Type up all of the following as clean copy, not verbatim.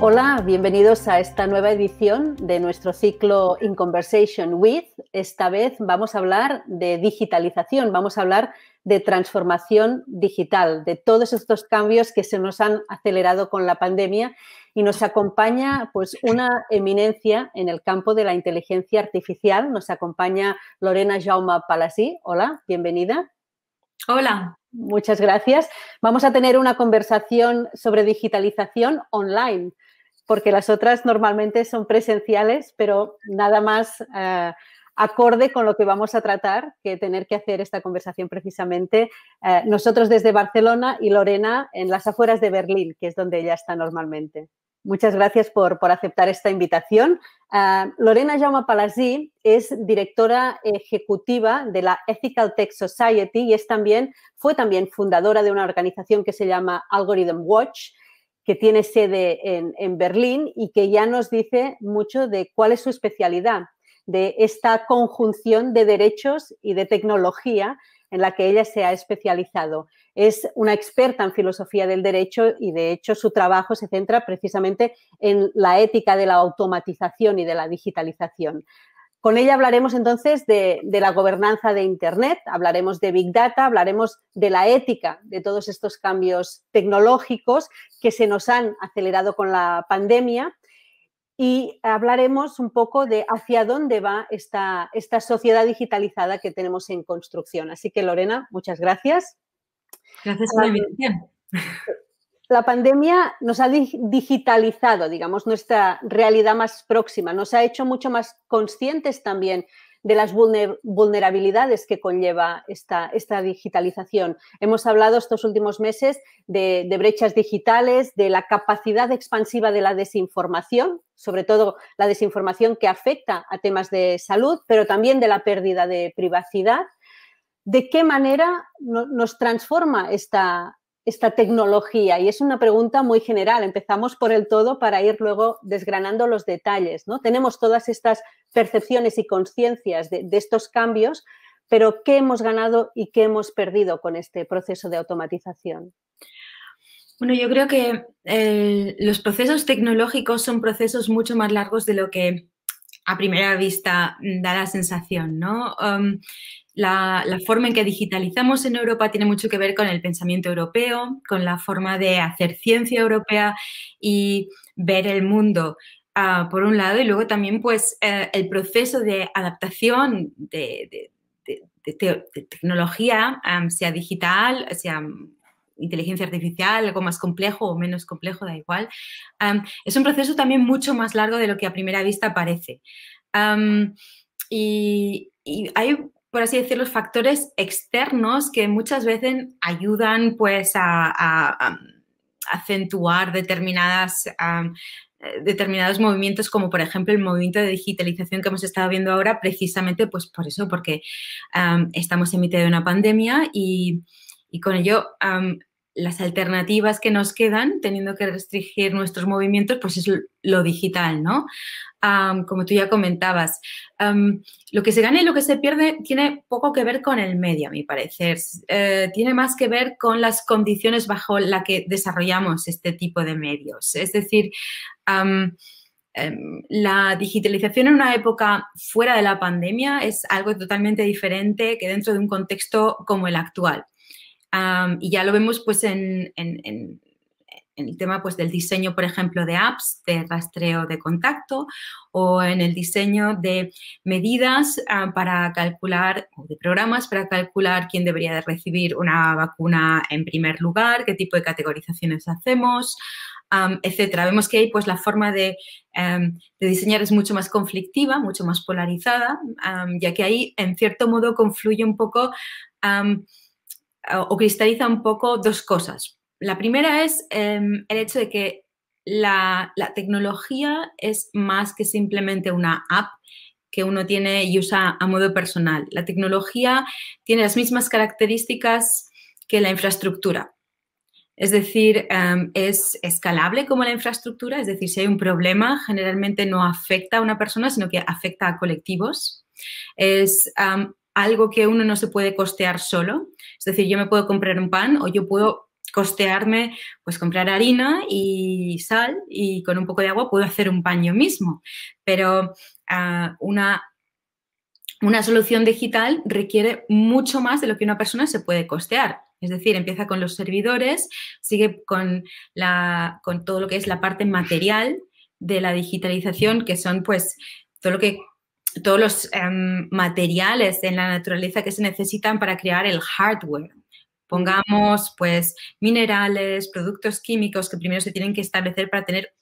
Hola, bienvenidos a esta nueva edición de nuestro ciclo In Conversation With. Esta vez vamos a hablar de digitalización, vamos a hablar de transformación digital, de todos estos cambios que se nos han acelerado con la pandemia, y nos acompaña pues una eminencia en el campo de la inteligencia artificial. Nos acompaña Lorena Jaume Palasí. Hola, bienvenida. Hola. Muchas gracias. Vamos a tener una conversación sobre digitalización online, porque las otras normalmente son presenciales, pero nada más acorde con lo que vamos a tratar que tener que hacer esta conversación precisamente nosotros desde Barcelona y Lorena en las afueras de Berlín, que es donde ella está normalmente. Muchas gracias por aceptar esta invitación. Lorena Jaume Palasí es directora ejecutiva de la Ethical Tech Society y fue también fundadora de una organización que se llama Algorithm Watch, que tiene sede en Berlín y que ya nos dice mucho de cuál es su especialidad, de esta conjunción de derechos y de tecnología en la que ella se ha especializado. Es una experta en filosofía del derecho y, de hecho, su trabajo se centra precisamente en la ética de la automatización y de la digitalización. Con ella hablaremos entonces de la gobernanza de Internet, hablaremos de Big Data, hablaremos de la ética de todos estos cambios tecnológicos que se nos han acelerado con la pandemia, y hablaremos un poco de hacia dónde va esta sociedad digitalizada que tenemos en construcción. Así que, Lorena, muchas gracias. Gracias por la invitación. La pandemia nos ha digitalizado, digamos, nuestra realidad más próxima, nos ha hecho mucho más conscientes también de las vulnerabilidades que conlleva esta digitalización. Hemos hablado estos últimos meses de brechas digitales, de la capacidad expansiva de la desinformación, sobre todo la desinformación que afecta a temas de salud, pero también de la pérdida de privacidad. ¿De qué manera nos transforma esta tecnología? Y es una pregunta muy general. Empezamos por el todo para ir luego desgranando los detalles, ¿no? Tenemos todas estas percepciones y conciencias de estos cambios, pero ¿qué hemos ganado y qué hemos perdido con este proceso de automatización? Bueno, yo creo que los procesos tecnológicos son procesos mucho más largos de lo que a primera vista da la sensación, ¿no? La forma en que digitalizamos en Europa tiene mucho que ver con el pensamiento europeo, con la forma de hacer ciencia europea y ver el mundo, por un lado, y luego también pues, el proceso de adaptación de tecnología, sea digital, sea inteligencia artificial, algo más complejo o menos complejo, da igual. Es un proceso también mucho más largo de lo que a primera vista parece. Y hay, por así decirlo, factores externos que muchas veces ayudan pues a acentuar determinados movimientos, como por ejemplo el movimiento de digitalización que hemos estado viendo ahora, precisamente pues por eso, porque estamos en mitad de una pandemia y con ello las alternativas que nos quedan, teniendo que restringir nuestros movimientos, pues es lo digital, ¿no? Como tú ya comentabas, lo que se gana y lo que se pierde tiene poco que ver con el medio, a mi parecer. Tiene más que ver con las condiciones bajo las que desarrollamos este tipo de medios. Es decir, la digitalización en una época fuera de la pandemia es algo totalmente diferente que dentro de un contexto como el actual. Y ya lo vemos pues en el tema pues, del diseño, por ejemplo, de apps de rastreo de contacto o en el diseño de medidas para calcular, o de programas para calcular quién debería de recibir una vacuna en primer lugar, qué tipo de categorizaciones hacemos, etcétera. Vemos que ahí pues, la forma de diseñar es mucho más conflictiva, mucho más polarizada, ya que ahí, en cierto modo, confluye un poco o cristaliza un poco dos cosas. La primera es el hecho de que la tecnología es más que simplemente una app que uno tiene y usa a modo personal. La tecnología tiene las mismas características que la infraestructura. Es decir, es escalable como la infraestructura, es decir, si hay un problema, generalmente no afecta a una persona, sino que afecta a colectivos. Es algo que uno no se puede costear solo. Es decir, yo me puedo comprar un pan o yo puedo costearme, pues comprar harina y sal y con un poco de agua puedo hacer un pan yo mismo. Pero una solución digital requiere mucho más de lo que una persona se puede costear. Es decir, empieza con los servidores, sigue con todo lo que es la parte material de la digitalización, que son pues todos los materiales en la naturaleza que se necesitan para crear el hardware. Pongamos pues minerales, productos químicos que primero se tienen que establecer para tener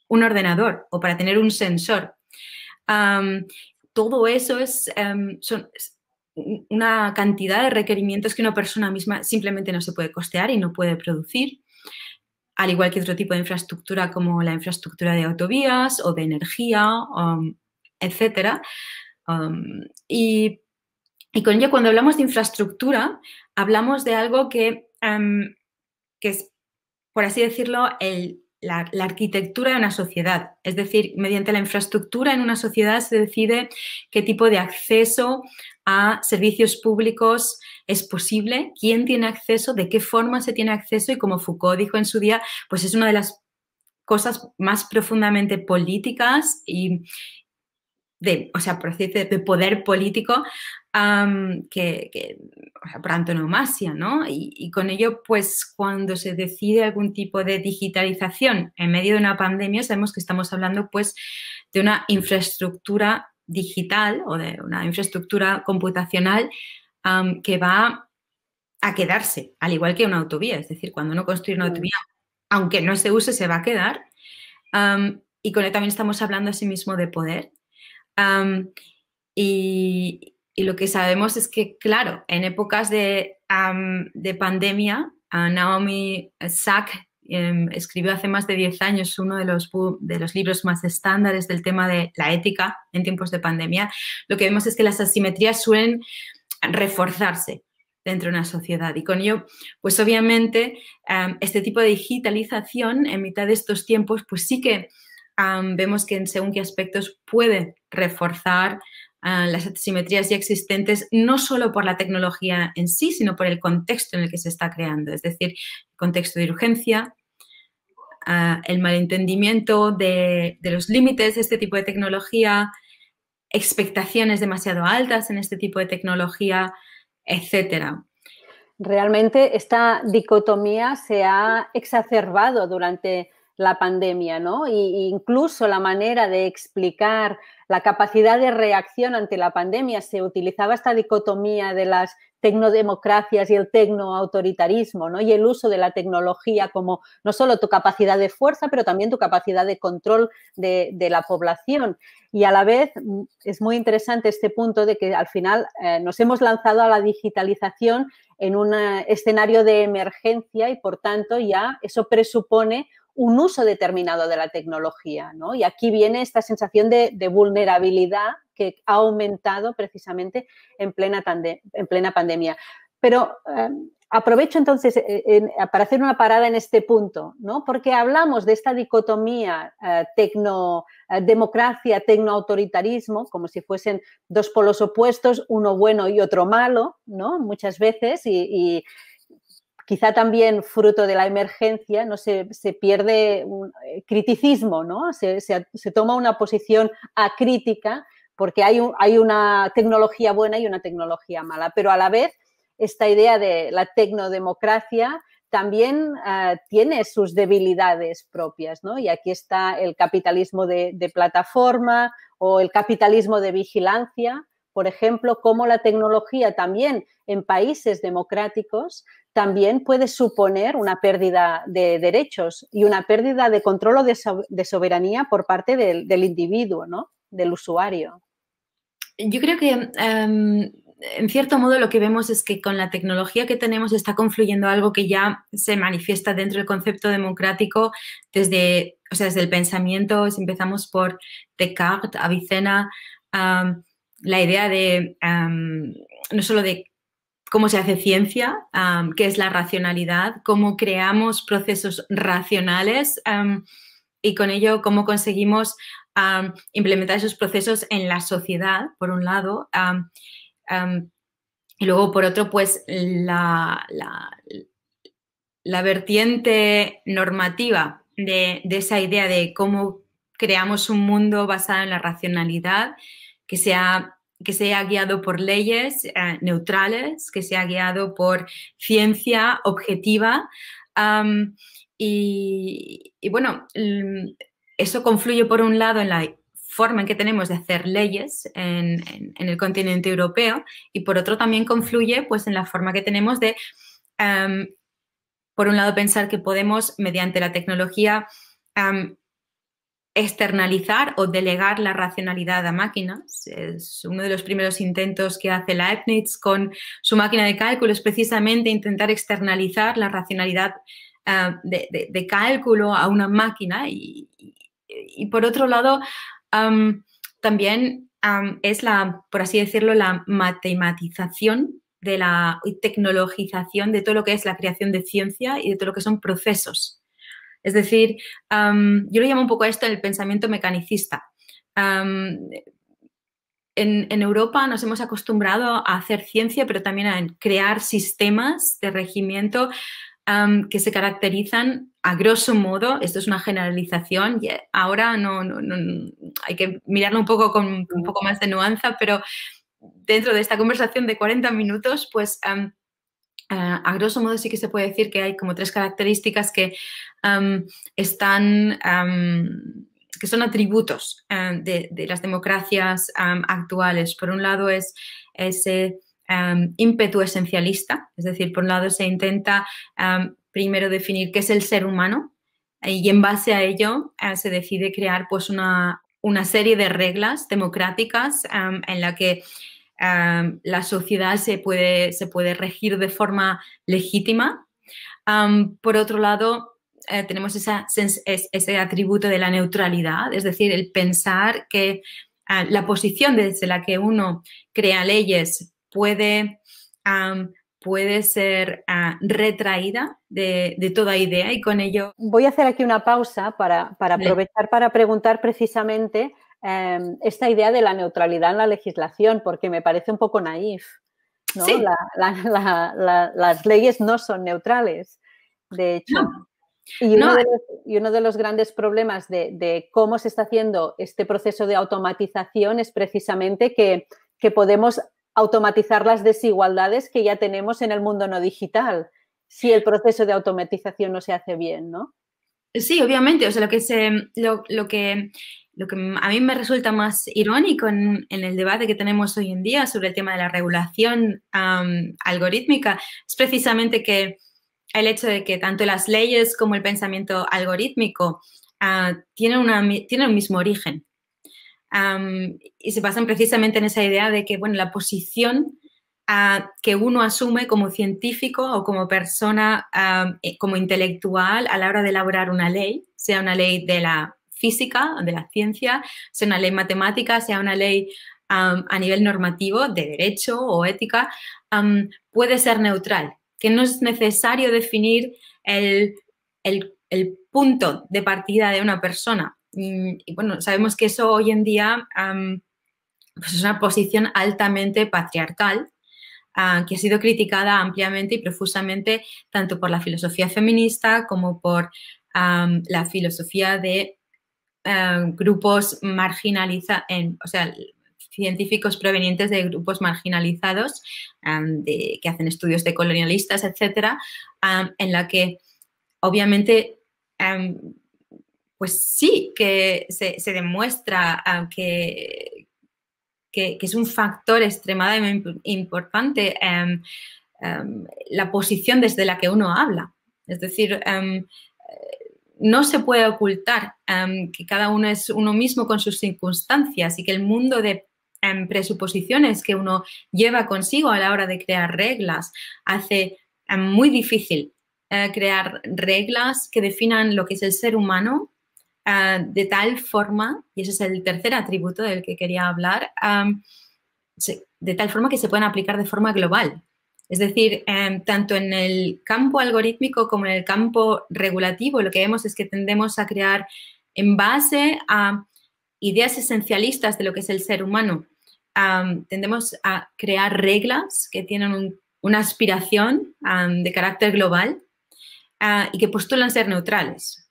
un ordenador o para tener un sensor. Todo eso es una cantidad de requerimientos que una persona misma simplemente no se puede costear y no puede producir, al igual que otro tipo de infraestructura como la infraestructura de autovías o de energía, etcétera. Y con ello, cuando hablamos de infraestructura, hablamos de algo que es, por así decirlo, la arquitectura de una sociedad. Es decir, mediante la infraestructura en una sociedad se decide qué tipo de acceso a servicios públicos es posible, quién tiene acceso, de qué forma se tiene acceso y como Foucault dijo en su día, pues es una de las cosas más profundamente políticas y por así decirlo, de poder político por antonomasia, ¿no? Y con ello, pues, cuando se decide algún tipo de digitalización en medio de una pandemia, sabemos que estamos hablando, pues, de una infraestructura digital o de una infraestructura computacional que va a quedarse, al igual que una autovía. Es decir, cuando uno construye una autovía, aunque no se use, se va a quedar. Y con ello también estamos hablando asimismo de poder. Y lo que sabemos es que, claro, en épocas de pandemia, Naomi Sachs escribió hace más de 10 años uno de los libros más estándares del tema de la ética en tiempos de pandemia. Lo que vemos es que las asimetrías suelen reforzarse dentro de una sociedad y con ello, pues obviamente, este tipo de digitalización en mitad de estos tiempos, pues sí que vemos que en según qué aspectos puede reforzar las asimetrías ya existentes, no solo por la tecnología en sí, sino por el contexto en el que se está creando, es decir, el contexto de urgencia, el malentendimiento de los límites de este tipo de tecnología, expectaciones demasiado altas en este tipo de tecnología, etcétera. Realmente esta dicotomía se ha exacerbado durante la pandemia, ¿no? Y incluso la manera de explicar la capacidad de reacción ante la pandemia, se utilizaba esta dicotomía de las tecnodemocracias y el tecnoautoritarismo, ¿no? Y el uso de la tecnología como no solo tu capacidad de fuerza, pero también tu capacidad de control de la población. Y a la vez es muy interesante este punto de que al final nos hemos lanzado a la digitalización en un escenario de emergencia y, por tanto, ya eso presupone un uso determinado de la tecnología, ¿no? Y aquí viene esta sensación de vulnerabilidad que ha aumentado precisamente en plena pandemia. Pero aprovecho entonces para hacer una parada en este punto, ¿no? Porque hablamos de esta dicotomía democracia, tecnoautoritarismo, como si fuesen dos polos opuestos, uno bueno y otro malo, ¿no? Muchas veces, y quizá también fruto de la emergencia, ¿no? Se pierde un criticismo, ¿no? Se toma una posición acrítica porque hay una tecnología buena y una tecnología mala, pero a la vez esta idea de la tecnodemocracia también tiene sus debilidades propias, ¿no? Y aquí está el capitalismo de plataforma o el capitalismo de vigilancia, por ejemplo, cómo la tecnología también en países democráticos también puede suponer una pérdida de derechos y una pérdida de control o de soberanía por parte del individuo, ¿no? Del usuario. Yo creo que, en cierto modo, lo que vemos es que con la tecnología que tenemos está confluyendo algo que ya se manifiesta dentro del concepto democrático desde el pensamiento. Si empezamos por Descartes, Avicena, la idea de no solo de cómo se hace ciencia, qué es la racionalidad, cómo creamos procesos racionales y con ello cómo conseguimos implementar esos procesos en la sociedad, por un lado, y luego, por otro, pues la vertiente normativa de esa idea de cómo creamos un mundo basado en la racionalidad, que sea guiado por leyes neutrales, que sea guiado por ciencia objetiva. Y bueno, eso confluye por un lado en la forma en que tenemos de hacer leyes en el continente europeo y por otro también confluye pues, en la forma que tenemos de, por un lado, pensar que podemos, mediante la tecnología, externalizar o delegar la racionalidad a máquinas. Es uno de los primeros intentos que hace Leibniz con su máquina de cálculo, es precisamente intentar externalizar la racionalidad de cálculo a una máquina y por otro lado también es por así decirlo, la matematización de la tecnologización de todo lo que es la creación de ciencia y de todo lo que son procesos. Es decir, yo lo llamo un poco a esto el pensamiento mecanicista. En Europa nos hemos acostumbrado a hacer ciencia, pero también a crear sistemas de regimiento que se caracterizan, a grosso modo, esto es una generalización, y ahora no, hay que mirarlo un poco con un poco más de nuanza, pero dentro de esta conversación de 40 minutos, pues a grosso modo sí que se puede decir que hay como 3 características que que son atributos de las democracias actuales. Por un lado es ese ímpetu esencialista, es decir, por un lado se intenta primero definir qué es el ser humano y en base a ello se decide crear pues una serie de reglas democráticas en la que la sociedad se puede regir de forma legítima. Por otro lado, tenemos ese atributo de la neutralidad, es decir, el pensar que la posición desde la que uno crea leyes puede ser retraída de toda idea y con ello... Voy a hacer aquí una pausa para aprovechar para preguntar precisamente esta idea de la neutralidad en la legislación, porque me parece un poco naif, ¿no? Sí. Las leyes no son neutrales, de hecho. No. Y uno de los grandes problemas de cómo se está haciendo este proceso de automatización es precisamente que podemos automatizar las desigualdades que ya tenemos en el mundo no digital, si el proceso de automatización no se hace bien, ¿no? Sí, obviamente. O sea, lo que a mí me resulta más irónico en el debate que tenemos hoy en día sobre el tema de la regulación algorítmica es precisamente que el hecho de que tanto las leyes como el pensamiento algorítmico tienen un mismo origen. Y se basan precisamente en esa idea de que, bueno, la posición que uno asume como científico o como persona, como intelectual a la hora de elaborar una ley, sea una ley de la física, de la ciencia, sea una ley matemática, sea una ley a nivel normativo, de derecho o ética, puede ser neutral, que no es necesario definir el punto de partida de una persona. Y bueno, sabemos que eso hoy en día pues es una posición altamente patriarcal que ha sido criticada ampliamente y profusamente tanto por la filosofía feminista como por la filosofía de grupos marginalizados, o sea, científicos provenientes de grupos marginalizados que hacen estudios de colonialistas, etcétera, en la que obviamente pues sí que se demuestra que es un factor extremadamente importante la posición desde la que uno habla. Es decir, no se puede ocultar que cada uno es uno mismo con sus circunstancias y que el mundo de presuposiciones que uno lleva consigo a la hora de crear reglas hace muy difícil crear reglas que definan lo que es el ser humano de tal forma, y ese es el tercer atributo del que quería hablar, de tal forma que se puedan aplicar de forma global. Es decir, tanto en el campo algorítmico como en el campo regulativo, lo que vemos es que tendemos a crear en base a ideas esencialistas de lo que es el ser humano, tendemos a crear reglas que tienen una aspiración de carácter global y que postulan ser neutrales.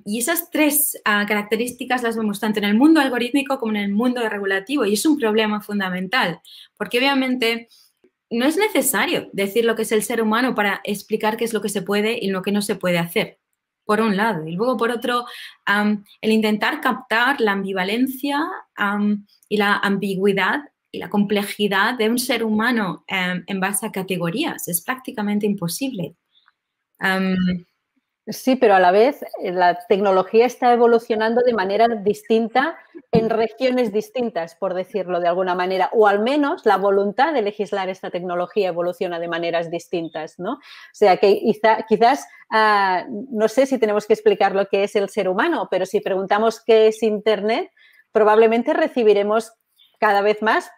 Y esas tres características las vemos tanto en el mundo algorítmico como en el mundo regulativo, y es un problema fundamental, porque obviamente no es necesario decir lo que es el ser humano para explicar qué es lo que se puede y lo que no se puede hacer, por un lado. Y luego, por otro, el intentar captar la ambivalencia y la ambigüedad y la complejidad de un ser humano en base a categorías es prácticamente imposible. Sí, pero a la vez la tecnología está evolucionando de manera distinta en regiones distintas, por decirlo de alguna manera, o al menos la voluntad de legislar esta tecnología evoluciona de maneras distintas, ¿no? O sea que quizás, no sé si tenemos que explicar lo que es el ser humano, pero si preguntamos qué es Internet, probablemente recibiremos cada vez más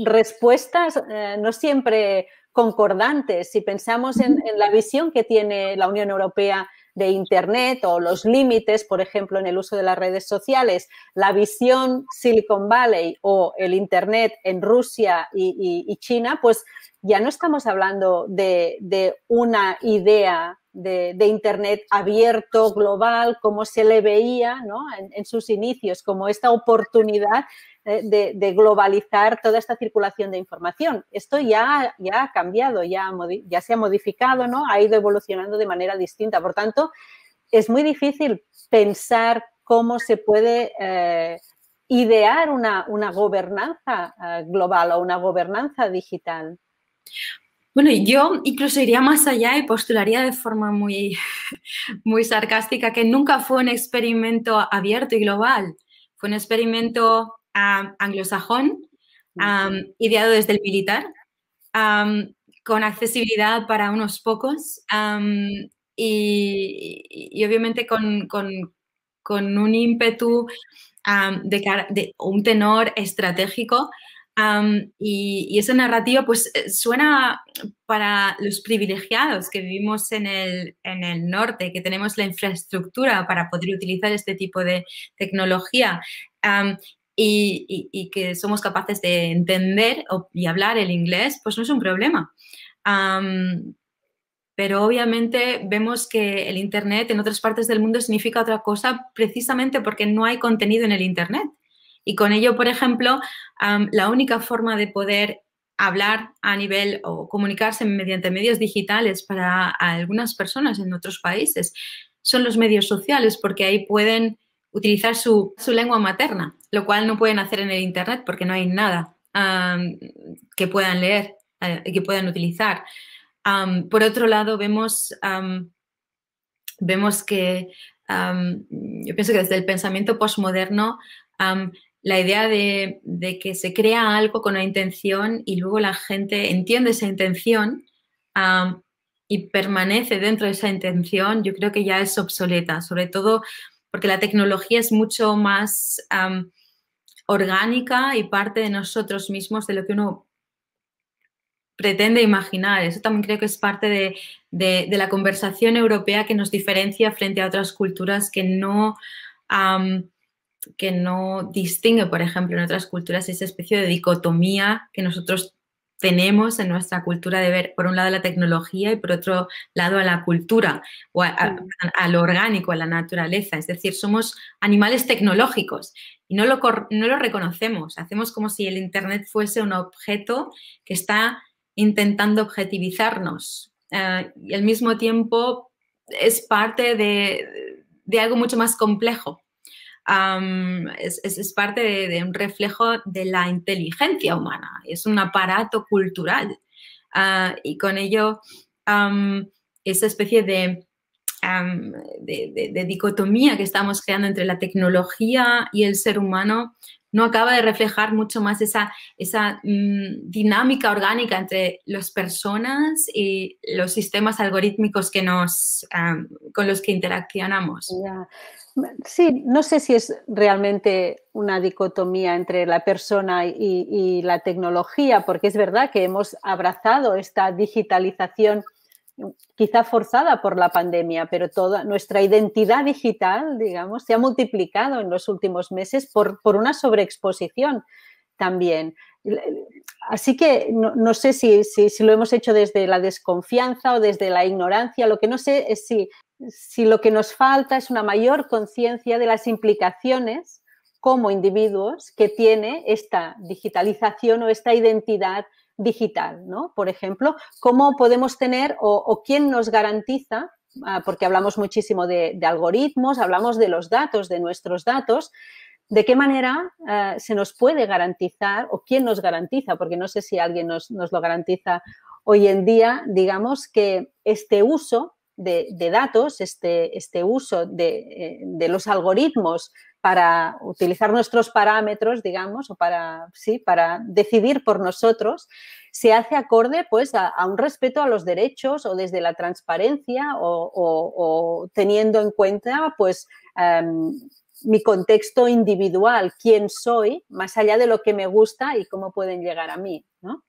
respuestas no siempre concordantes. Si pensamos en la visión que tiene la Unión Europea de Internet o los límites, por ejemplo, en el uso de las redes sociales, la visión Silicon Valley o el Internet en Rusia y China, pues ya no estamos hablando de una idea de Internet abierto, global, como se le veía, ¿no?, en sus inicios, como esta oportunidad de globalizar toda esta circulación de información. Esto ya ha cambiado, ya se ha modificado, ¿no? Ha ido evolucionando de manera distinta. Por tanto, es muy difícil pensar cómo se puede idear una gobernanza global o una gobernanza digital. Bueno, yo incluso iría más allá y postularía de forma muy, muy sarcástica que nunca fue un experimento abierto y global. Fue un experimento anglosajón, ideado desde el militar, con accesibilidad para unos pocos y obviamente con un ímpetu de un tenor estratégico. Y esa narrativa pues suena para los privilegiados que vivimos en el norte, que tenemos la infraestructura para poder utilizar este tipo de tecnología y que somos capaces de entender y hablar el inglés, pues no es un problema. Pero obviamente vemos que el Internet en otras partes del mundo significa otra cosa precisamente porque no hay contenido en el Internet. Y con ello, por ejemplo, la única forma de poder hablar a nivel o comunicarse mediante medios digitales para algunas personas en otros países son los medios sociales, porque ahí pueden utilizar su lengua materna, lo cual no pueden hacer en el Internet porque no hay nada que puedan leer y que puedan utilizar. Por otro lado, vemos que yo pienso que desde el pensamiento postmoderno la idea de que se crea algo con una intención y luego la gente entiende esa intención y permanece dentro de esa intención, yo creo que ya es obsoleta, sobre todo porque la tecnología es mucho más orgánica y parte de nosotros mismos de lo que uno pretende imaginar. Eso también creo que es parte de la conversación europea que nos diferencia frente a otras culturas que no distingue, por ejemplo, en otras culturas esa especie de dicotomía que nosotros tenemos en nuestra cultura de ver, por un lado, la tecnología y, por otro lado, a la cultura o a lo orgánico, a la naturaleza. Es decir, somos animales tecnológicos y no lo reconocemos. Hacemos como si el Internet fuese un objeto que está intentando objetivizarnos y al mismo tiempo es parte de algo mucho más complejo. Es parte de un reflejo de la inteligencia humana, es un aparato cultural y con ello esa especie de dicotomía que estamos creando entre la tecnología y el ser humano no acaba de reflejar mucho más esa dinámica orgánica entre las personas y los sistemas algorítmicos con los que interaccionamos. Yeah. Sí, no sé si es realmente una dicotomía entre la persona y la tecnología, porque es verdad que hemos abrazado esta digitalización quizá forzada por la pandemia, pero toda nuestra identidad digital, digamos, se ha multiplicado en los últimos meses por una sobreexposición también. Así que no sé si lo hemos hecho desde la desconfianza o desde la ignorancia. Lo que no sé es si lo que nos falta es una mayor conciencia de las implicaciones como individuos que tiene esta digitalización o esta identidad digital, ¿no? Por ejemplo, ¿cómo podemos tener o quién nos garantiza? Porque hablamos muchísimo de algoritmos, hablamos de los datos, de nuestros datos. ¿De qué manera se nos puede garantizar o quién nos garantiza? Porque no sé si alguien nos lo garantiza hoy en día, digamos, que este uso de datos, este uso de los algoritmos para utilizar nuestros parámetros, digamos, o para decidir por nosotros, se hace acorde pues a un respeto a los derechos o desde la transparencia o teniendo en cuenta pues mi contexto individual, quién soy, más allá de lo que me gusta y cómo pueden llegar a mí, ¿no?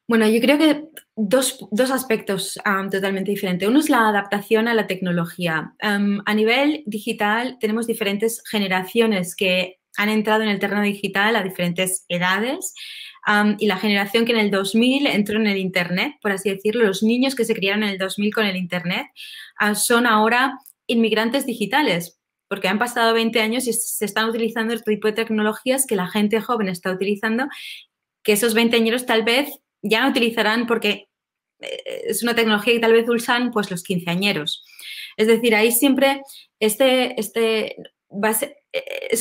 Bueno, yo creo que dos aspectos totalmente diferentes. Uno es la adaptación a la tecnología. A nivel digital tenemos diferentes generaciones que han entrado en el terreno digital a diferentes edades y la generación que en el 2000 entró en el Internet, por así decirlo, los niños que se criaron en el 2000 con el Internet son ahora inmigrantes digitales, porque han pasado 20 años y se están utilizando este tipo de tecnologías que la gente joven está utilizando, que esos 20 añeros tal vez ya no utilizarán porque es una tecnología que tal vez usan pues los quinceañeros. Es decir, ahí siempre es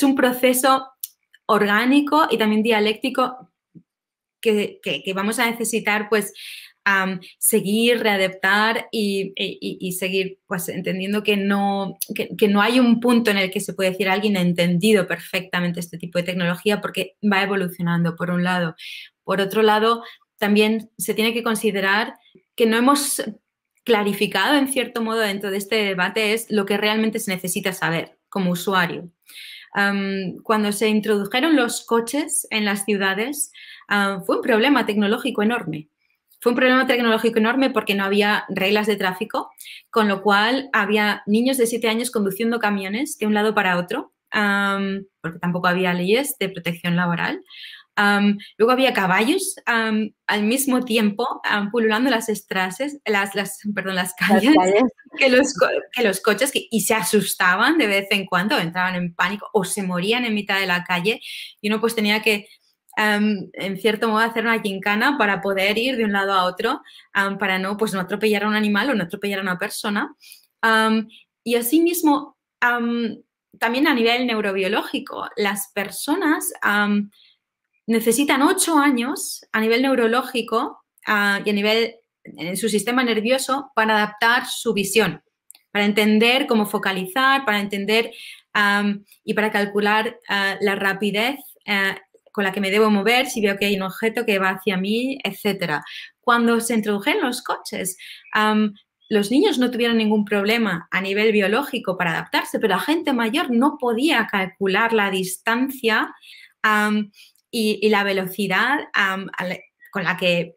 un proceso orgánico y también dialéctico que vamos a necesitar pues seguir, readaptar y seguir pues entendiendo que no hay un punto en el que se puede decir alguien ha entendido perfectamente este tipo de tecnología porque va evolucionando, por un lado. Por otro lado, también se tiene que considerar que no hemos clarificado en cierto modo dentro de este debate es lo que realmente se necesita saber como usuario. Cuando se introdujeron los coches en las ciudades, fue un problema tecnológico enorme. Fue un problema tecnológico enorme porque no había reglas de tráfico, con lo cual había niños de 7 años conduciendo camiones de un lado para otro, porque tampoco había leyes de protección laboral. Luego había caballos al mismo tiempo pululando las calles, que los coches y se asustaban de vez en cuando, entraban en pánico o se morían en mitad de la calle y uno pues tenía que en cierto modo hacer una gincana para poder ir de un lado a otro para no atropellar a un animal o no atropellar a una persona. Y asimismo, también a nivel neurobiológico, las personas necesitan 8 años a nivel neurológico y a nivel en su sistema nervioso para adaptar su visión, para entender cómo focalizar, para entender y para calcular la rapidez con la que me debo mover, si veo que hay un objeto que va hacia mí, etc. Cuando se introdujeron los coches, los niños no tuvieron ningún problema a nivel biológico para adaptarse, pero la gente mayor no podía calcular la distancia y la velocidad con la que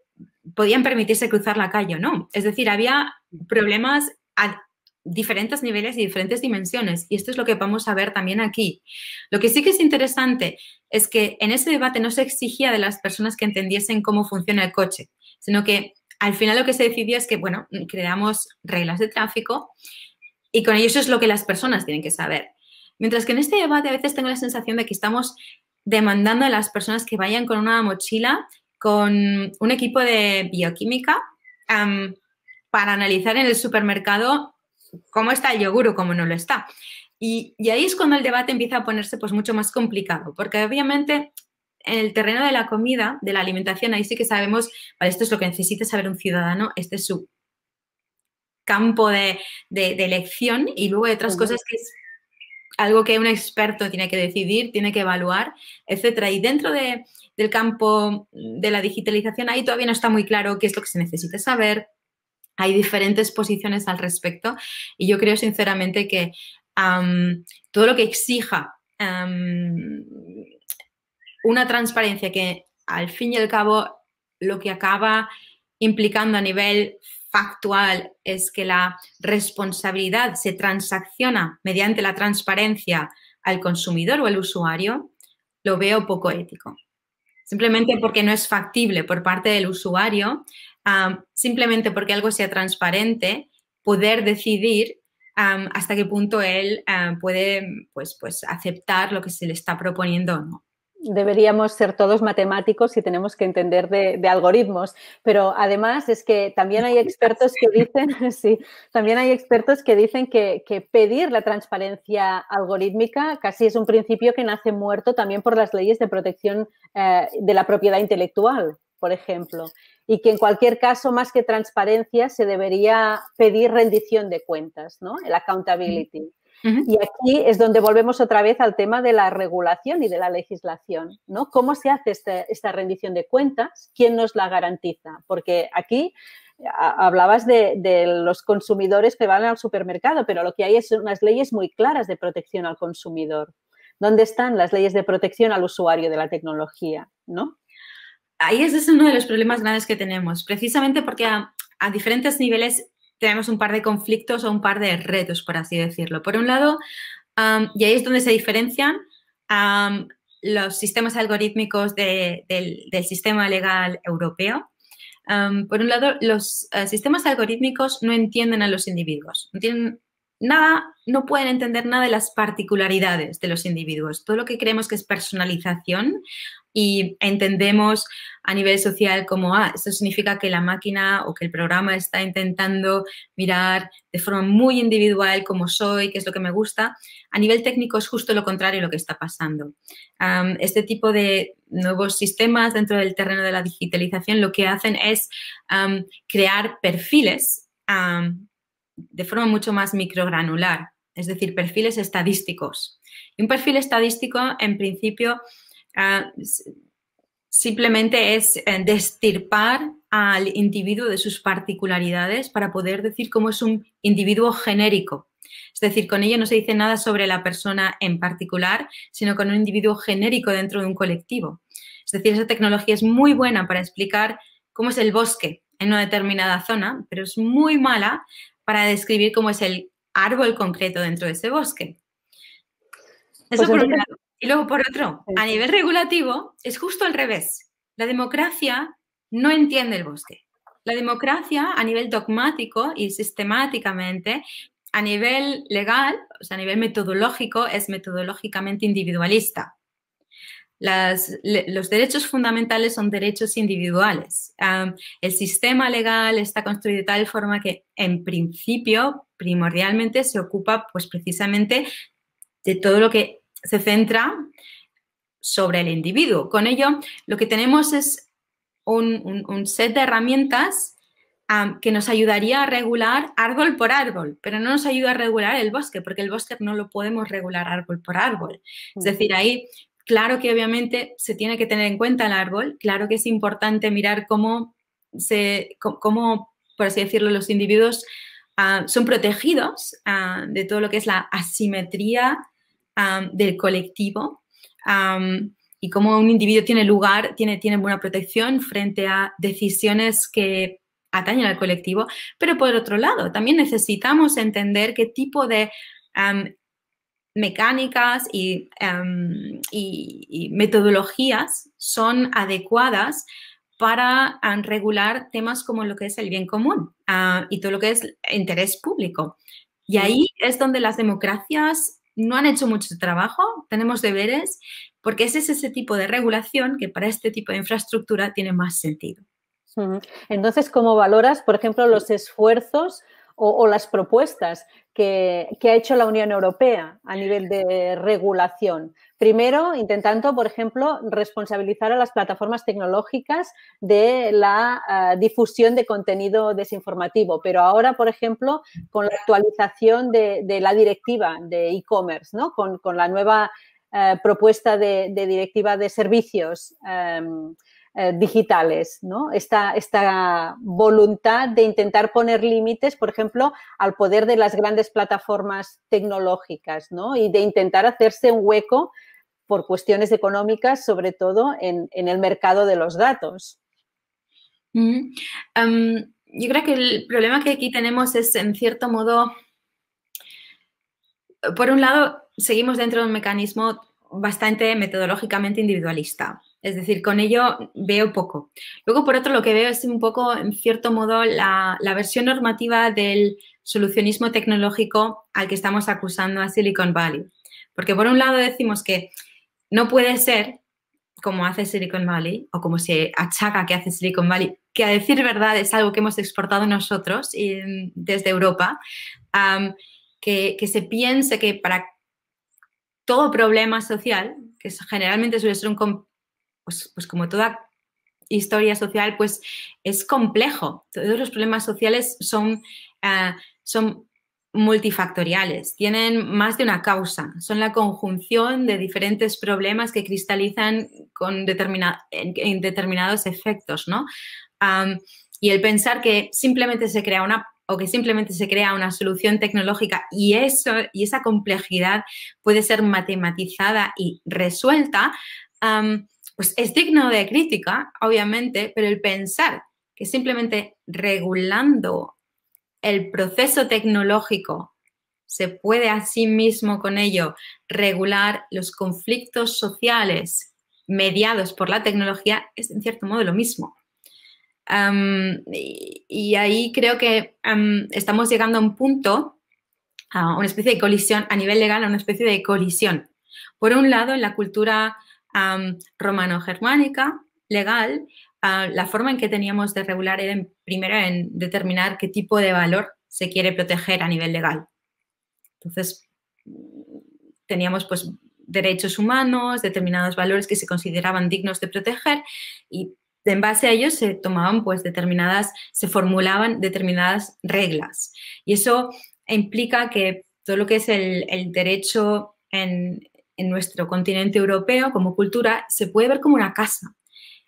podían permitirse cruzar la calle o no. Es decir, había problemas a diferentes niveles y diferentes dimensiones y esto es lo que vamos a ver también aquí. Lo que sí que es interesante es que en ese debate no se exigía de las personas que entendiesen cómo funciona el coche, sino que al final lo que se decidió es que, bueno, creamos reglas de tráfico y con ello eso es lo que las personas tienen que saber. Mientras que en este debate a veces tengo la sensación de que estamos demandando a las personas que vayan con una mochila, con un equipo de bioquímica para analizar en el supermercado cómo está el yogur o cómo no lo está. Y ahí es cuando el debate empieza a ponerse pues mucho más complicado, porque obviamente en el terreno de la comida, de la alimentación, ahí sí que sabemos, vale, esto es lo que necesita saber un ciudadano, este es su campo de elección y luego hay otras cosas que es algo que un experto tiene que decidir, tiene que evaluar, etcétera. Y dentro del campo de la digitalización, ahí todavía no está muy claro qué es lo que se necesita saber. Hay diferentes posiciones al respecto y yo creo sinceramente que todo lo que exija una transparencia que al fin y al cabo lo que acaba implicando a nivel factual es que la responsabilidad se transacciona mediante la transparencia al consumidor o al usuario, lo veo poco ético. simplemente porque no es factible por parte del usuario, simplemente porque algo sea transparente, poder decidir hasta qué punto él puede pues aceptar lo que se le está proponiendo o no. Deberíamos ser todos matemáticos y tenemos que entender de algoritmos, pero además es que también hay expertos que dicen, sí, también hay expertos que dicen que pedir la transparencia algorítmica casi es un principio que nace muerto también por las leyes de protección de la propiedad intelectual, por ejemplo, y que en cualquier caso, más que transparencia, se debería pedir rendición de cuentas, ¿no? El accountability. Y aquí es donde volvemos otra vez al tema de la regulación y de la legislación, ¿no? ¿Cómo se hace esta rendición de cuentas? ¿Quién nos la garantiza? Porque aquí hablabas de los consumidores que van al supermercado, pero lo que hay es unas leyes muy claras de protección al consumidor. ¿Dónde están las leyes de protección al usuario de la tecnología, no? Ahí ese es uno de los problemas grandes que tenemos, precisamente porque a diferentes niveles tenemos un par de conflictos o un par de retos, por así decirlo. Por un lado, y ahí es donde se diferencian los sistemas algorítmicos del sistema legal europeo. Por un lado, los sistemas algorítmicos no entienden a los individuos, no tienen nada, no pueden entender nada de las particularidades de los individuos. Todo lo que creemos que es personalización y entendemos a nivel social como, esto significa que la máquina o que el programa está intentando mirar de forma muy individual cómo soy, qué es lo que me gusta. A nivel técnico es justo lo contrario lo que está pasando. Este tipo de nuevos sistemas dentro del terreno de la digitalización lo que hacen es crear perfiles de forma mucho más microgranular, es decir, perfiles estadísticos. Y un perfil estadístico, en principio, simplemente es destirpar al individuo de sus particularidades para poder decir cómo es un individuo genérico. Es decir, con ello no se dice nada sobre la persona en particular, sino con un individuo genérico dentro de un colectivo. Es decir, esa tecnología es muy buena para explicar cómo es el bosque en una determinada zona, pero es muy mala para describir cómo es el árbol concreto dentro de ese bosque. Eso por un lado. Y luego, por otro, a nivel regulativo, es justo al revés. La democracia no entiende el bosque. La democracia, a nivel dogmático y sistemáticamente, a nivel legal, o sea, a nivel metodológico, es metodológicamente individualista. Los derechos fundamentales son derechos individuales. El sistema legal está construido de tal forma que, en principio, primordialmente se ocupa, pues, precisamente de todo lo que se centra sobre el individuo. Con ello, lo que tenemos es un set de herramientas que nos ayudaría a regular árbol por árbol, pero no nos ayuda a regular el bosque, porque el bosque no lo podemos regular árbol por árbol. Es decir, ahí, claro que obviamente se tiene que tener en cuenta el árbol, claro que es importante mirar cómo, por así decirlo, los individuos son protegidos de todo lo que es la asimetría del colectivo y cómo un individuo tiene buena protección frente a decisiones que atañen al colectivo, pero por otro lado, también necesitamos entender qué tipo de mecánicas y metodologías son adecuadas para regular temas como lo que es el bien común y todo lo que es interés público. Y ahí es donde las democracias no han hecho mucho trabajo, tenemos deberes, porque ese es ese tipo de regulación que para este tipo de infraestructura tiene más sentido. Entonces, ¿cómo valoras, por ejemplo, los esfuerzos o las propuestas que ha hecho la Unión Europea a nivel de regulación? Primero, intentando, por ejemplo, responsabilizar a las plataformas tecnológicas de la difusión de contenido desinformativo, pero ahora, por ejemplo, con la actualización de la directiva de e-commerce, ¿no? Con la nueva propuesta de directiva de servicios digitales, ¿no? Esta voluntad de intentar poner límites, por ejemplo, al poder de las grandes plataformas tecnológicas, ¿no? Y de intentar hacerse un hueco por cuestiones económicas, sobre todo en el mercado de los datos. Yo creo que el problema que aquí tenemos es, en cierto modo, por un lado, seguimos dentro de un mecanismo bastante metodológicamente individualista. Es decir, con ello veo poco. Luego, por otro, lo que veo es un poco, en cierto modo, la versión normativa del solucionismo tecnológico al que estamos acusando a Silicon Valley. Porque por un lado decimos que no puede ser como hace Silicon Valley o como se achaca que hace Silicon Valley, que a decir verdad es algo que hemos exportado nosotros desde Europa, que se piense que para todo problema social, que generalmente suele ser pues como toda historia social, pues es complejo. Todos los problemas sociales son multifactoriales, tienen más de una causa, son la conjunción de diferentes problemas que cristalizan en determinados efectos, ¿no? Y el pensar que simplemente se crea una solución tecnológica y esa complejidad puede ser matematizada y resuelta, pues es digno de crítica, obviamente, pero el pensar que simplemente regulando el proceso tecnológico se puede a sí mismo con ello regular los conflictos sociales mediados por la tecnología es en cierto modo lo mismo. Y ahí creo que estamos llegando a un punto, a una especie de colisión, a nivel legal, a una especie de colisión. Por un lado, en la cultura romano-germánica, legal, la forma en que teníamos de regular era primero en determinar qué tipo de valor se quiere proteger a nivel legal. Entonces, teníamos pues derechos humanos, determinados valores que se consideraban dignos de proteger y en base a ellos se tomaban pues se formulaban determinadas reglas. Y eso implica que todo lo que es el derecho en nuestro continente europeo como cultura se puede ver como una casa.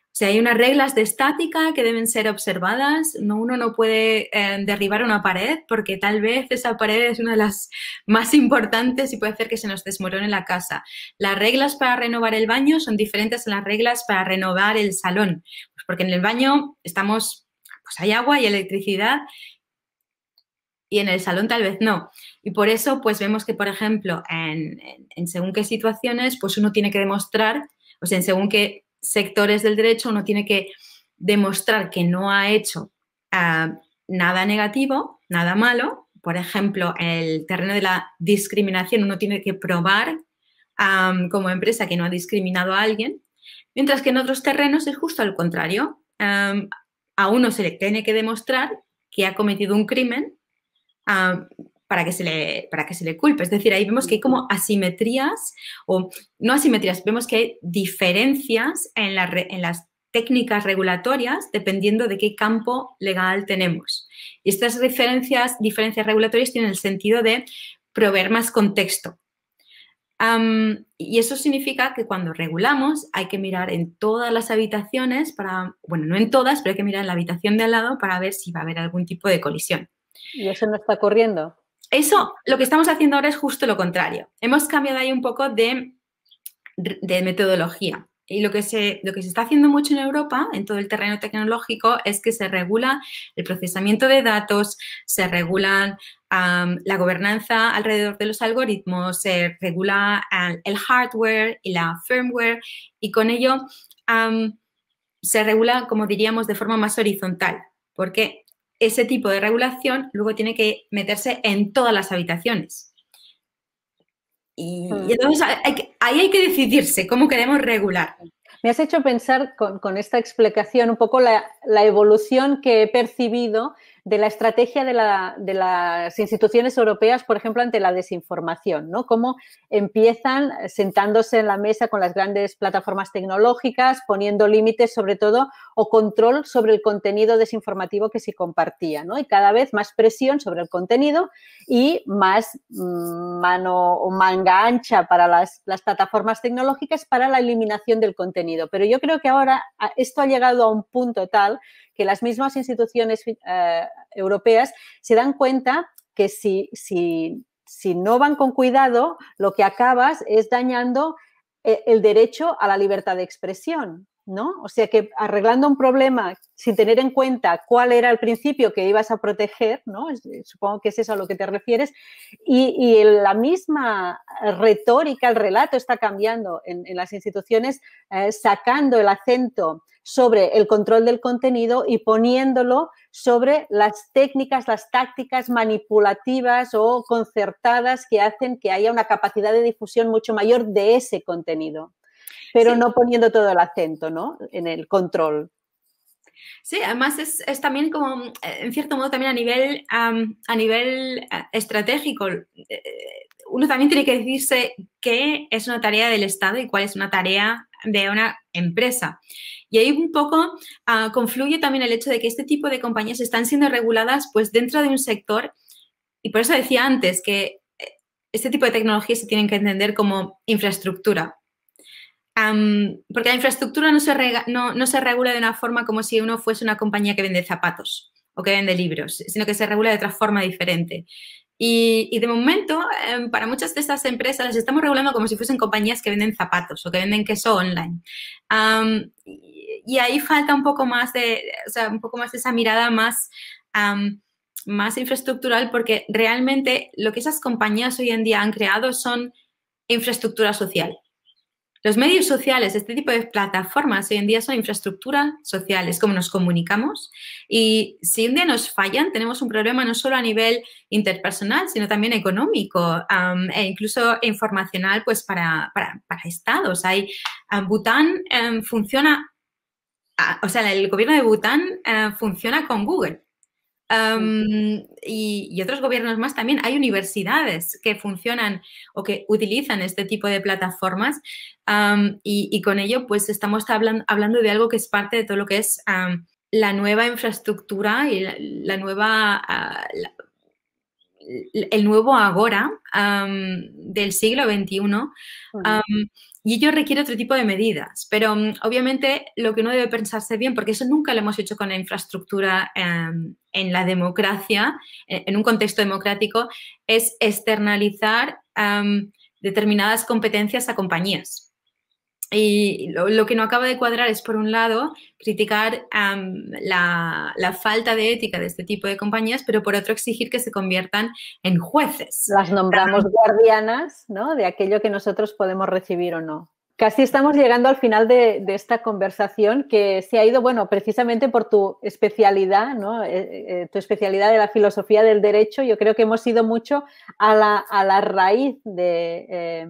O sea, hay unas reglas de estática que deben ser observadas. Uno no puede derribar una pared porque tal vez esa pared es una de las más importantes y puede hacer que se nos desmorone la casa. Las reglas para renovar el baño son diferentes a las reglas para renovar el salón. Pues porque en el baño pues hay agua y electricidad y en el salón tal vez no. Y por eso pues vemos que, por ejemplo, en según qué situaciones, pues uno tiene que demostrar, o sea, en según qué sectores del derecho uno tiene que demostrar que no ha hecho nada negativo, nada malo. Por ejemplo, en el terreno de la discriminación uno tiene que probar como empresa que no ha discriminado a alguien, mientras que en otros terrenos es justo al contrario. A uno se le tiene que demostrar que ha cometido un crimen para que se le culpe. Es decir, ahí vemos que hay como asimetrías, o no asimetrías, vemos que hay diferencias en las técnicas regulatorias dependiendo de qué campo legal tenemos. Y estas diferencias regulatorias tienen el sentido de proveer más contexto. Y eso significa que cuando regulamos hay que mirar en todas las habitaciones bueno, no en todas, pero hay que mirar en la habitación de al lado para ver si va a haber algún tipo de colisión. ¿Y eso no está ocurriendo? Eso, lo que estamos haciendo ahora es justo lo contrario. Hemos cambiado ahí un poco de metodología. Y lo que se está haciendo mucho en Europa, en todo el terreno tecnológico, es que se regula el procesamiento de datos, se regula la gobernanza alrededor de los algoritmos, se regula el hardware y la firmware y con ello se regula, como diríamos, de forma más horizontal, porque ese tipo de regulación luego tiene que meterse en todas las habitaciones. Y entonces ahí hay que decidirse cómo queremos regular. Me has hecho pensar con esta explicación un poco la evolución que he percibido de la estrategia de las instituciones europeas, por ejemplo, ante la desinformación, ¿no? Cómo empiezan sentándose en la mesa con las grandes plataformas tecnológicas, poniendo límites sobre todo o control sobre el contenido desinformativo que se compartía, ¿no? Y cada vez más presión sobre el contenido y más mano o manga ancha para las plataformas tecnológicas para la eliminación del contenido. Pero yo creo que ahora esto ha llegado a un punto tal que las mismas instituciones europeas se dan cuenta que si no van con cuidado, lo que acabas es dañando el derecho a la libertad de expresión. ¿no? O sea que arreglando un problema sin tener en cuenta cuál era el principio que ibas a proteger, ¿no? Supongo que es eso a lo que te refieres, y la misma retórica, el relato está cambiando en las instituciones, sacando el acento sobre el control del contenido y poniéndolo sobre las técnicas, las tácticas manipulativas o concertadas que hacen que haya una capacidad de difusión mucho mayor de ese contenido, pero Sí. no poniendo todo el acento, ¿no?, en el control. Sí, además es también como, en cierto modo, también a nivel estratégico. Uno también tiene que decirse qué es una tarea del Estado y cuál es una tarea de una empresa. Y ahí un poco confluye también el hecho de que este tipo de compañías están siendo reguladas pues dentro de un sector, y por eso decía antes que este tipo de tecnologías se tienen que entender como infraestructura. Porque la infraestructura no se regula de una forma como si uno fuese una compañía que vende zapatos o que vende libros, sino que se regula de otra forma diferente. Y de momento, para muchas de estas empresas las estamos regulando como si fuesen compañías que venden zapatos o que venden queso online. Y ahí falta un poco más de, o sea, un poco más de esa mirada más infraestructural, porque realmente lo que esas compañías hoy en día han creado son infraestructura social. Los medios sociales, este tipo de plataformas hoy en día son infraestructuras sociales, como nos comunicamos. Y si un día nos fallan, tenemos un problema no solo a nivel interpersonal, sino también económico e incluso informacional, pues para estados. Bután funciona, o sea, el gobierno de Bután funciona con Google. Y otros gobiernos más también. Hay universidades que funcionan o que utilizan este tipo de plataformas y con ello pues estamos hablando de algo que es parte de todo lo que es la nueva infraestructura y el nuevo agora del siglo XXI. Y ello requiere otro tipo de medidas, pero obviamente lo que uno debe pensarse bien, porque eso nunca lo hemos hecho con la infraestructura en la democracia, en un contexto democrático, es externalizar determinadas competencias a compañías. Y lo que no acaba de cuadrar es, por un lado, criticar la falta de ética de este tipo de compañías, pero por otro exigir que se conviertan en jueces. Las nombramos guardianas, ¿no?, de aquello que nosotros podemos recibir o no. Casi estamos llegando al final de esta conversación, que se ha ido, bueno, precisamente por tu especialidad, ¿no? Tu especialidad de la filosofía del derecho. Yo creo que hemos ido mucho a la raíz de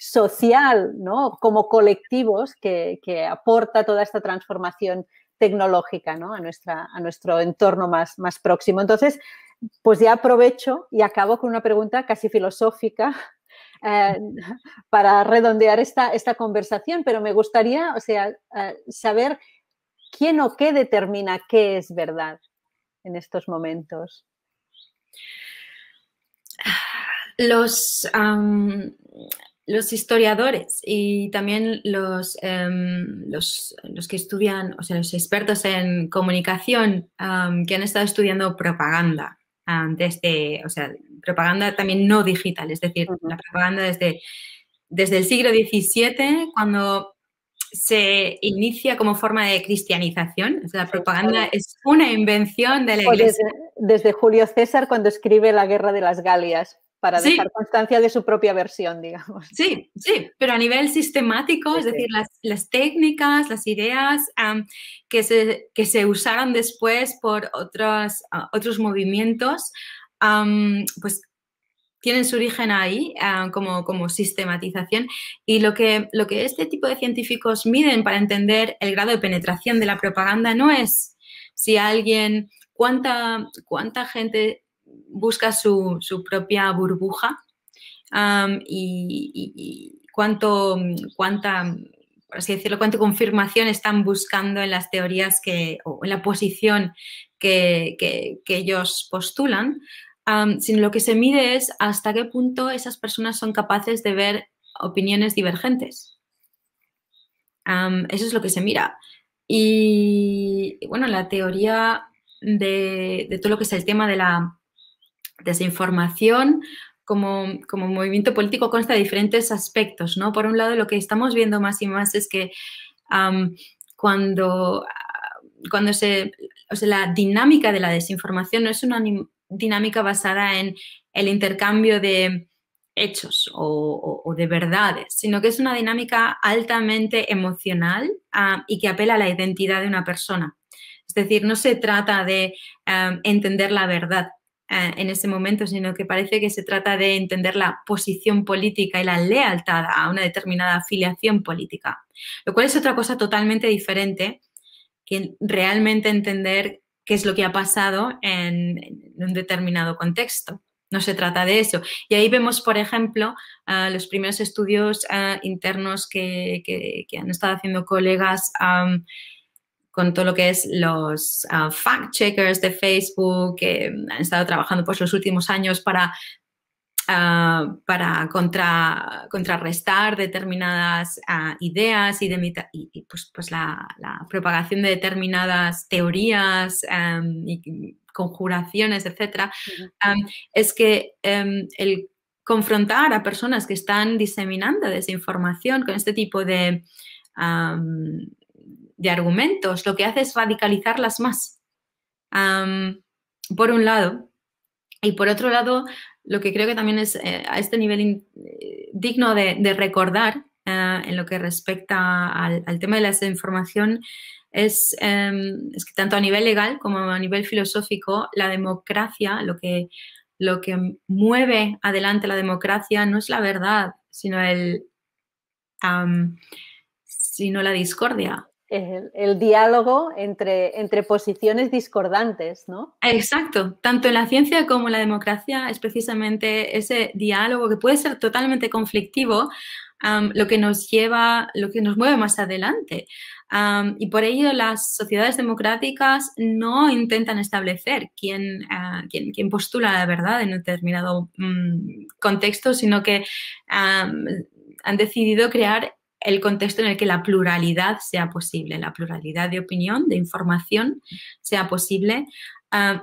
social, ¿no?, como colectivos que aporta toda esta transformación tecnológica, ¿no?, a nuestro entorno más próximo. Entonces, pues ya aprovecho y acabo con una pregunta casi filosófica para redondear esta conversación, pero me gustaría, o sea, saber quién o qué determina qué es verdad en estos momentos. Los historiadores y también los que estudian, o sea, los expertos en comunicación que han estado estudiando propaganda o sea, propaganda también no digital, es decir, la propaganda desde el siglo XVII, cuando se inicia como forma de cristianización. O sea, la propaganda es una invención de la Iglesia. Desde Julio César, cuando escribe La Guerra de las Galias, para dejar constancia de su propia versión, digamos. Sí, sí, pero a nivel sistemático, es decir, las técnicas, las ideas que se usaron después por otros movimientos, pues tienen su origen ahí como sistematización. Y lo que este tipo de científicos miden para entender el grado de penetración de la propaganda no es si cuánta gente busca su propia burbuja y cuánta, por así decirlo, cuánta confirmación están buscando en las teorías o en la posición que ellos postulan, sino lo que se mide es hasta qué punto esas personas son capaces de ver opiniones divergentes. Eso es lo que se mira. Y bueno, la teoría de todo lo que es el tema de la desinformación como movimiento político consta de diferentes aspectos, ¿no? Por un lado, lo que estamos viendo más y más es que cuando la dinámica de la desinformación no es una dinámica basada en el intercambio de hechos o de verdades, sino que es una dinámica altamente emocional y que apela a la identidad de una persona. Es decir, no se trata de entender la verdad en ese momento, sino que parece que se trata de entender la posición política y la lealtad a una determinada afiliación política, lo cual es otra cosa totalmente diferente que realmente entender qué es lo que ha pasado en un determinado contexto. No se trata de eso. Y ahí vemos, por ejemplo, los primeros estudios internos que han estado haciendo colegas con todo lo que es los fact-checkers de Facebook, que han estado trabajando pues, los últimos años para contrarrestar determinadas ideas y pues la propagación de determinadas teorías y conjuraciones, etc. Es que el confrontar a personas que están diseminando desinformación con este tipo de argumentos, lo que hace es radicalizarlas más, por un lado. Y por otro lado, lo que creo que también es a este nivel digno de recordar en lo que respecta al tema de la desinformación es que tanto a nivel legal como a nivel filosófico, la democracia, lo que mueve adelante la democracia no es la verdad, sino la discordia. El diálogo entre posiciones discordantes, ¿no? Exacto. Tanto en la ciencia como en la democracia es precisamente ese diálogo que puede ser totalmente conflictivo, lo que nos mueve más adelante. Y por ello las sociedades democráticas no intentan establecer quién postula la verdad en un determinado contexto, sino que han decidido crear el contexto en el que la pluralidad sea posible, la pluralidad de opinión, de información sea posible.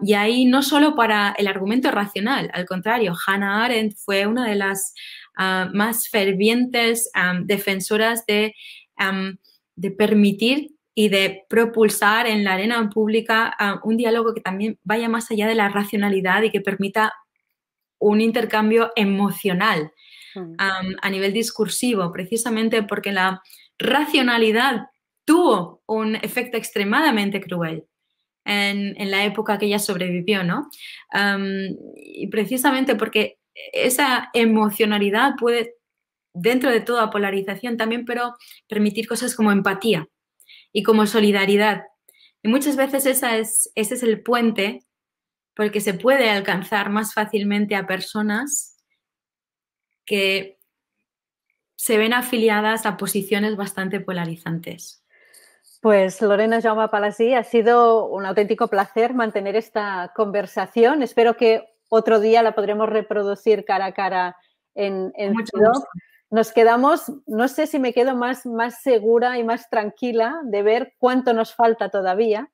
Y ahí no solo para el argumento racional, al contrario, Hannah Arendt fue una de las más fervientes defensoras de permitir y de propulsar en la arena pública un diálogo que también vaya más allá de la racionalidad y que permita un intercambio emocional a nivel discursivo, precisamente porque la racionalidad tuvo un efecto extremadamente cruel en la época que ella sobrevivió, ¿no? Y precisamente porque esa emocionalidad puede, dentro de toda polarización también, pero permitir cosas como empatía y como solidaridad. Y muchas veces ese es el puente por el que se puede alcanzar más fácilmente a personas que se ven afiliadas a posiciones bastante polarizantes. Pues Lorena Jaume Palasí, ha sido un auténtico placer mantener esta conversación. Espero que otro día la podremos reproducir cara a cara en CIDOB. Nos quedamos, no sé si me quedo más segura y más tranquila de ver cuánto nos falta todavía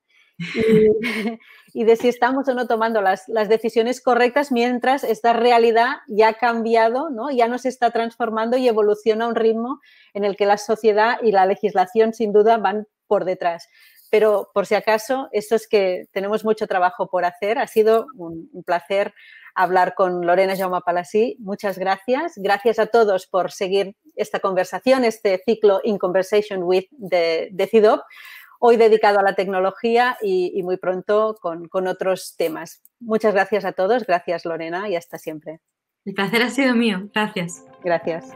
y de si estamos o no tomando las decisiones correctas mientras esta realidad ya ha cambiado, ¿no? Ya nos está transformando y evoluciona a un ritmo en el que la sociedad y la legislación sin duda van por detrás. Pero por si acaso, eso es que tenemos mucho trabajo por hacer. Ha sido un placer hablar con Lorena Jaume Palasí. Muchas gracias. Gracias a todos por seguir esta conversación, este ciclo In Conversation With de CIDOB, hoy dedicado a la tecnología y muy pronto con otros temas. Muchas gracias a todos. Gracias, Lorena, y hasta siempre. El placer ha sido mío. Gracias. Gracias.